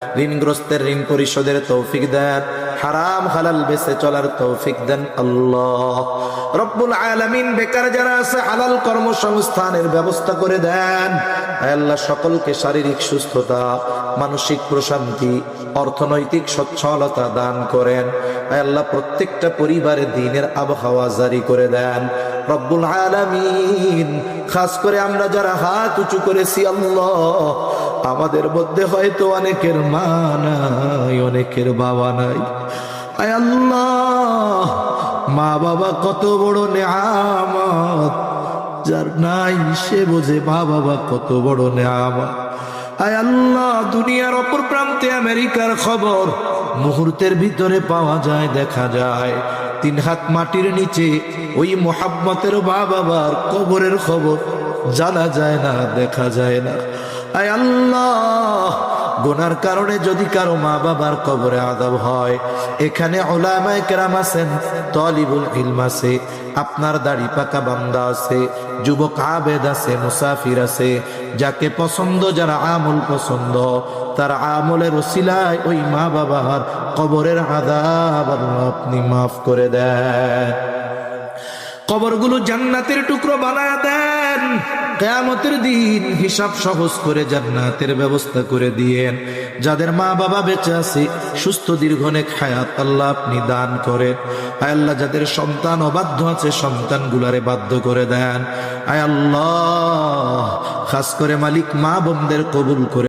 ঋণগ্রস্তের ঋণ পরিশোধের তৌফিক দেন, হারাম হালাল বেঁচে চলার তৌফিক দেন আল্লাহ রব্বুল আলামিন। বেকার যারা আছে হালাল কর্মসংস্থানের ব্যবস্থা করে দেন আল্লাহ। সকলকে শারীরিক সুস্থতা, মানসিক প্রশান্তি, অর্থনৈতিক সচ্ছলতা দান করেন আল্লাহ। প্রত্যেকটা পরিবারে দ্বীনের আবহাওয়া জারি করে দেন রব্বুল আলামিন। খাস করে আমরা যারা হাত উঁচু করেছি আল্লাহ, আমাদের মধ্যে হয়তো অনেকের মা নাই, অনেকের বাবা নাই। আয় আল্লাহ, মা বাবা কত বড় নেয়ামত, যার নাই সে বোঝে মা বাবা কত বড় নেয়ামত। আয় আল্লাহ, দুনিয়ার অপর প্রান্তে আমেরিকার খবর মুহূর্তের ভিতরে পাওয়া যায়, দেখা যায়। 3 হাত মাটির নিচে ওই মোহাম্মতের মা বাবার কবরের খবর জানা যায় না, দেখা যায় না। আয় আল্লাহ, গুনার কারণে যদি কারো মা বাবার কবরে আযাব হয়, এখানে উলামায়ে কেরাম আছেন, তালিবুল ইলম আছে, আপনার দাড়ি পাকা বান্দা আছে, যুবক আবেদ আছে, মুসাফির আছে, যাকে পছন্দ, যারা আমল পছন্দ, তার আমলের ওসিলায় ওই মা বাবার কবরের আযাব আল্লাহ আপনি মাফ করে দেন। কবরগুলো জান্নাতের টুকরো বানায়া দেন। কিয়ামতের দিন হিসাব সহজ করে জান্নাতের ব্যবস্থা করে দিয়েন। যাদের মা বাবা বেঁচে আছে, সুস্থ দীর্ঘনেক হায়াত আল্লাহ আপনি দান করেন। আয় আল্লাহ, যাদের সন্তান অবাধ্য আছে, সন্তানগুলারে বাধ্য করে দেন। আয় আল্লাহ, খাস করে মালিক মা বোনদের কবুল করে